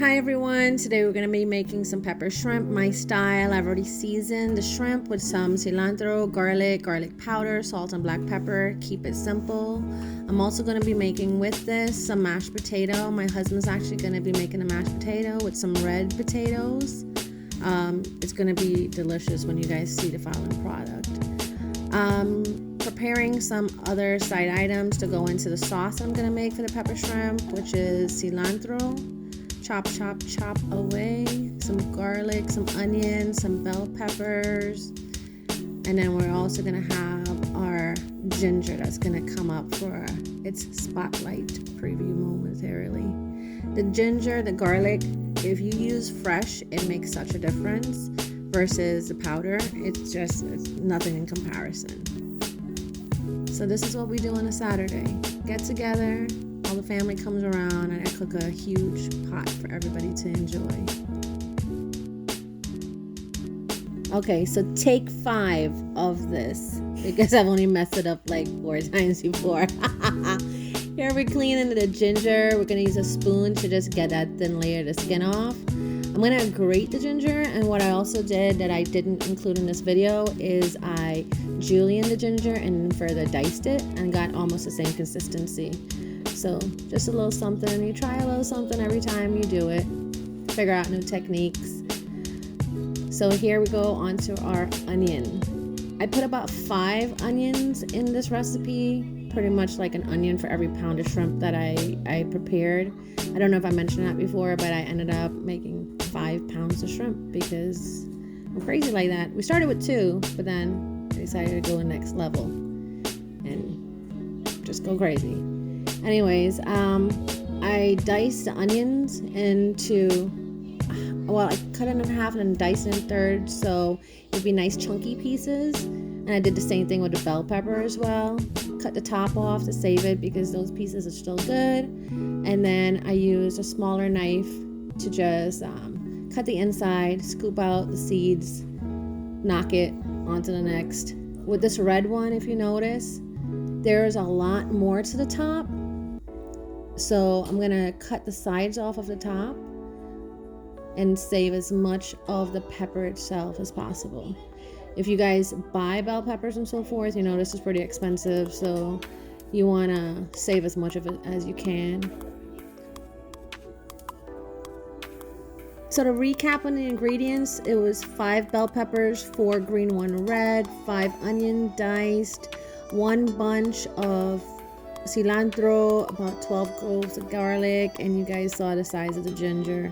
Hi everyone, today we're going to be making some pepper shrimp, my style. I've already seasoned the shrimp with some cilantro, garlic powder, salt and black pepper. Keep it simple. I'm also going to be making with this some mashed potato. My husband's actually going to be making a mashed potato with some red potatoes. It's going to be delicious when you guys see the final product. Preparing some other side items to go into the sauce I'm going to make for the pepper shrimp, which is cilantro. Chop away, some garlic, some onions, some bell peppers, and then we're also gonna have our ginger that's gonna come up for its spotlight preview momentarily. The ginger, the garlic, if you use fresh, it makes such a difference versus the powder. It's nothing in comparison. So this is what we do on a Saturday. Get together. All the family comes around and I cook a huge pot for everybody to enjoy. Okay, so take 5 of this because I've only messed it up like 4 times before. Here we're cleaning the ginger. We're gonna use a spoon to just get that thin layer of the skin off. I'm gonna grate the ginger, and what I also did that I didn't include in this video is I julienned the ginger and further diced it and got almost the same consistency. So just a little something. You try a little something every time you do it. Figure out new techniques. So here we go on to our onion. I put about 5 onions in this recipe, pretty much like an onion for every pound of shrimp that I prepared. I don't know if I mentioned that before, but I ended up making 5 pounds of shrimp because I'm crazy like that. We started with 2, but then I decided to go the next level and just go crazy. Anyways, I diced the onions into, I cut it in half and then diced it in thirds so it'd be nice chunky pieces. And I did the same thing with the bell pepper as well. Cut the top off to save it because those pieces are still good. And then I used a smaller knife to just cut the inside, scoop out the seeds, knock it onto the next. With this red one, if you notice, there's a lot more to the top. So I'm gonna cut the sides off of the top and save as much of the pepper itself as possible. If you guys buy bell peppers and so forth, you know this is pretty expensive, so you wanna save as much of it as you can. So to recap on the ingredients, it was 5 bell peppers, 4 green, 1 red, 5 onion diced, 1 bunch of cilantro, about 12 cloves of garlic, and you guys saw the size of the ginger.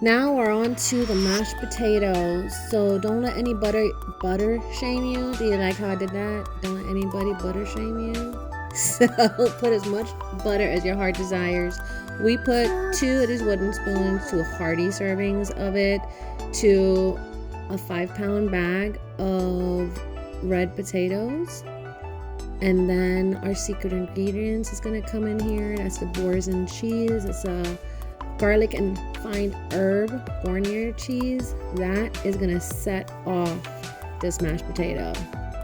Now we're on to the mashed potatoes. So don't let any butter shame you. Do you like how I did that? Don't let anybody butter shame you. So put as much butter as your heart desires. We put 2 of these wooden spoons, 2 hearty servings of it, to a 5-pound bag of red potatoes. And then our secret ingredients is going to come in here. That's the Boursin cheese. It's a garlic and fine herb Garnier cheese. That is going to set off this mashed potato.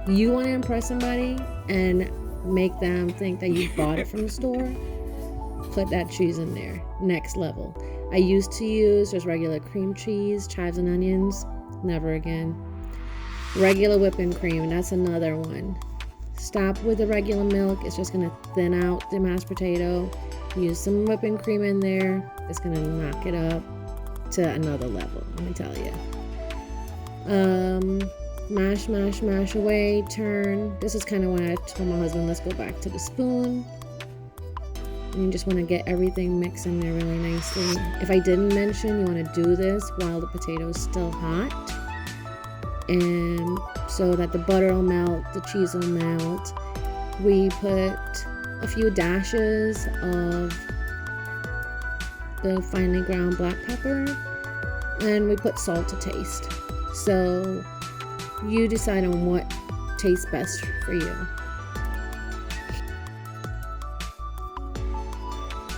You want to impress somebody and make them think that you bought it from the store? Put that cheese in there. Next level. I used to use just regular cream cheese, chives and onions. Never again. Regular whipping cream. That's another one. Stop with the regular milk. It's just going to thin out the mashed potato. Use some whipping cream in there. It's going to knock it up to another level, let me tell you. Mash away, turn. This is kind of when I told my husband, let's go back to the spoon. And you just want to get everything mixed in there really nicely. If I didn't mention, you want to do this while the potato is still hot. And so that the butter will melt, the cheese will melt. We put a few dashes of the finely ground black pepper, and we put salt to taste. So you decide on what tastes best for you.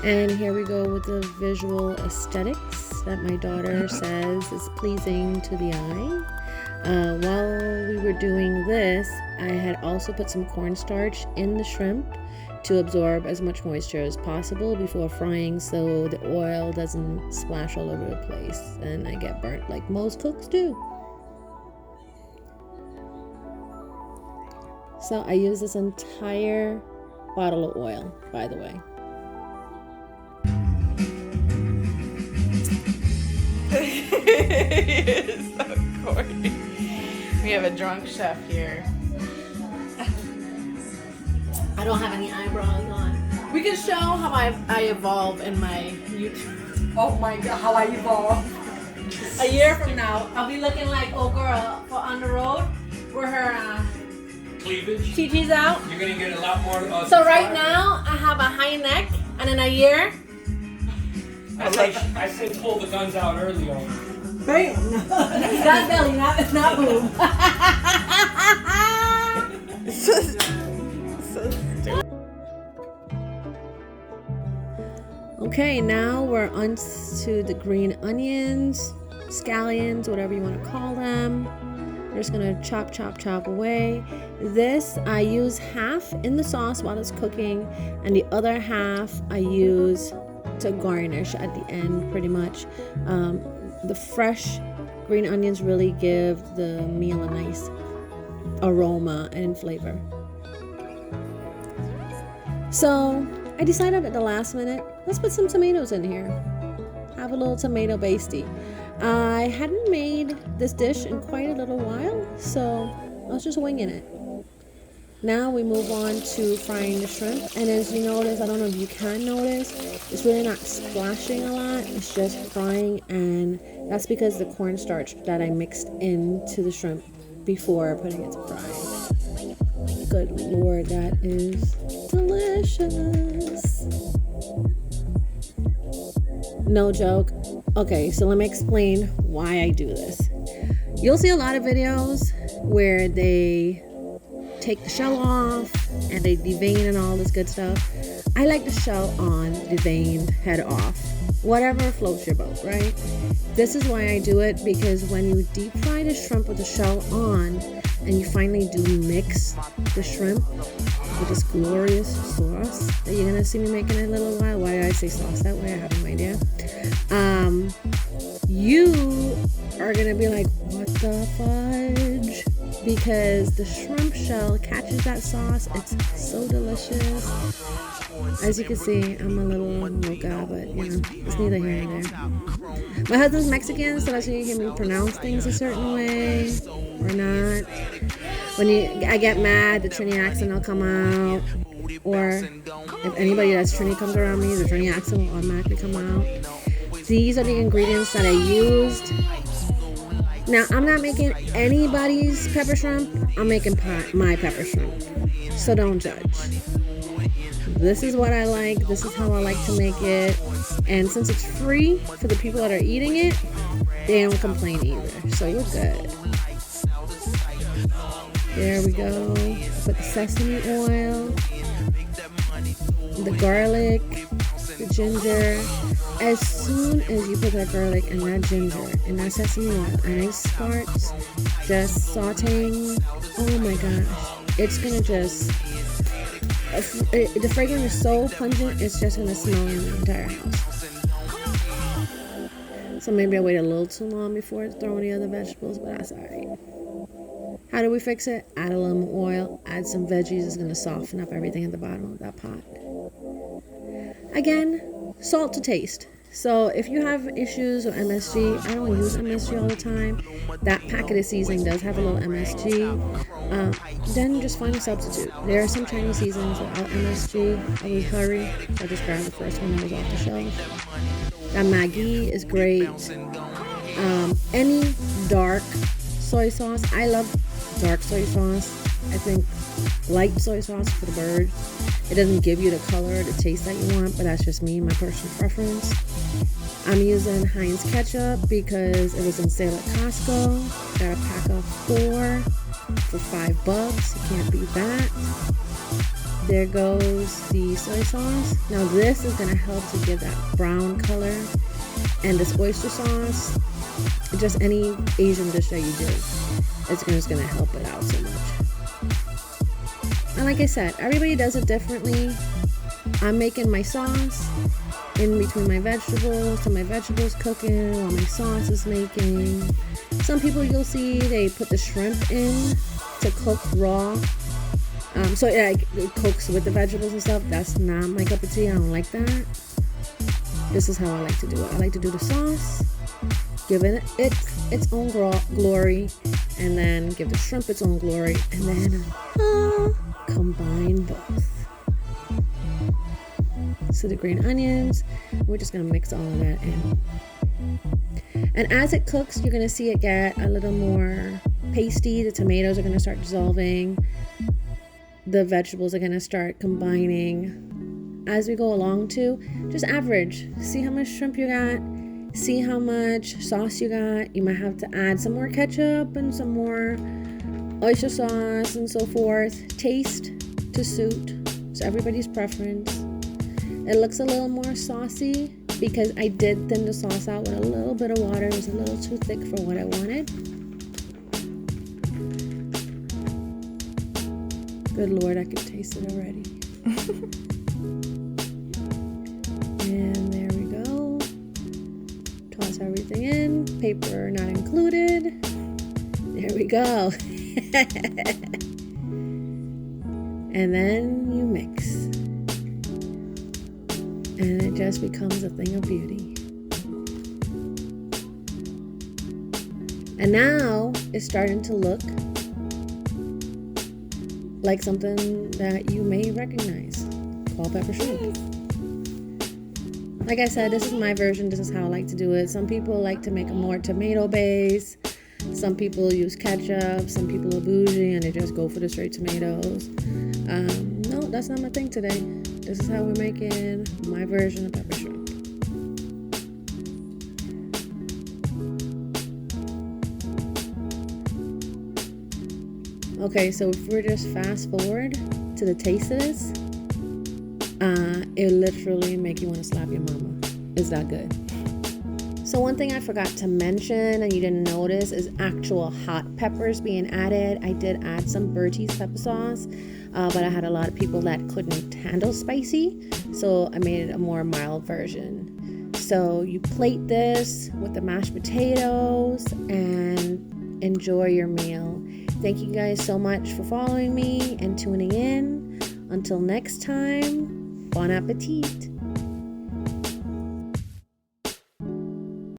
And here we go with the visual aesthetics that my daughter says is pleasing to the eye. While we were doing this, I had also put some cornstarch in the shrimp to absorb as much moisture as possible before frying so the oil doesn't splash all over the place and I get burnt like most cooks do. So I use this entire bottle of oil, by the way. It's so corny. We have a drunk chef here. I don't have any eyebrows on. We can show how I evolve in my YouTube. Oh my god, how I evolve. A year from now, I'll be looking like old girl on the road where her cleavage. TT's out. You're gonna get a lot more. So right now, I have a high neck, and in a year, I say pull the guns out early on. Bam! not belly, not boob. So stupid. Okay, now we're on to the green onions, scallions, whatever you want to call them. We're just gonna chop away. This I use half in the sauce while it's cooking, and the other half I use to garnish at the end, pretty much. The fresh green onions really give the meal a nice aroma and flavor. So I decided at the last minute, let's put some tomatoes in here. Have a little tomato basty. I hadn't made this dish in quite a little while, so I was just winging it. Now we move on to frying the shrimp, and as you notice, I don't know if you can notice, it's really not splashing a lot, it's just frying, and that's because the cornstarch that I mixed into the shrimp before putting it to fry. Good Lord, that is delicious. No joke. Okay, so let me explain why I do this. You'll see a lot of videos where they take the shell off and they devein and all this good stuff. I like the shell on, deveined, head off. Whatever floats your boat, right? This is why I do it, because when you deep fry the shrimp with the shell on and you finally do mix the shrimp with this glorious sauce that you're gonna see me making in a little while. Why did I say sauce that way? I have no idea. You are gonna be like, what the fudge? Because the shrimp shell catches that sauce. It's so delicious. As you can see, I'm a little mocha, but you know, it's neither here nor there. My husband's Mexican, so that's why you hear me pronounce things a certain way or not. When I get mad, the Trini accent will come out. Or if anybody that's Trini comes around me, the Trini accent will automatically come out. These are the ingredients that I used. Now, I'm not making anybody's pepper shrimp. I'm making my pepper shrimp. So don't judge. This is what I like. This is how I like to make it. And since it's free for the people that are eating it, they don't complain either. So you're good. There we go. Put the sesame oil, the garlic, the ginger. As soon as you put that garlic and that ginger and that sesame oil and it starts just sauteing, oh my gosh, it's gonna just, the fragrance is so pungent, it's just gonna smell in the entire house. So maybe I waited a little too long before throwing the other vegetables, but that's alright. How do we fix it? Add a little more oil, add some veggies. It's gonna soften up everything at the bottom of that pot. Again, salt to taste. So if you have issues with MSG, I don't use MSG all the time. That packet of seasoning does have a little MSG. Then just find a substitute. There are some Chinese seasonings without MSG. I was hurry, so I just grabbed the first one that was off the shelf. That Maggi is great. Any dark soy sauce. I love dark soy sauce. I think light soy sauce for the birds. It doesn't give you the color, the taste that you want, but that's just me, my personal preference. I'm using Heinz ketchup because it was on sale at Costco. Got a pack of 4 for $5. You can't beat that. There goes the soy sauce. Now this is gonna help to give that brown color. And this oyster sauce, just any Asian dish that you do, it's just gonna help it out so much. And like I said, everybody does it differently. I'm making my sauce in between my vegetables, so my vegetables cooking while my sauce is making. Some people you'll see they put the shrimp in to cook raw. So it cooks with the vegetables and stuff. That's not my cup of tea. I don't like that. This is how I like to do it. I like to do the sauce, give it its own glory, and then give the shrimp its own glory, and then combine both. So the green onions, we're just gonna mix all of that in. And as it cooks, you're gonna see it get a little more pasty. The tomatoes are gonna start dissolving. The vegetables are gonna start combining. As we go along too, just average. See how much shrimp you got. See how much sauce you got. You might have to add some more ketchup and some more oyster sauce and so forth. Taste to suit. So everybody's preference. It looks a little more saucy because I did thin the sauce out with a little bit of water. It was a little too thick for what I wanted. Good Lord, I could taste it already. And there we go. Toss everything in. Paper not included. There we go. And then you mix. And it just becomes a thing of beauty. And now it's starting to look like something that you may recognize, called pepper shrimp. Like I said, this is my version. This is how I like to do it. Some people like to make a more tomato base. Some people use ketchup. Some people are bougie and they just go for the straight tomatoes. No, that's not my thing today. This is how we're making my version of pepper shrimp. Okay, so if we're just fast forward to the taste of this, it literally make you want to slap your mama. It's that good. So one thing I forgot to mention and you didn't notice is actual hot peppers being added. I did add some Bertie's pepper sauce, but I had a lot of people that couldn't handle spicy, so I made it a more mild version. So you plate this with the mashed potatoes and enjoy your meal. Thank you guys so much for following me and tuning in. Until next time, bon appetit.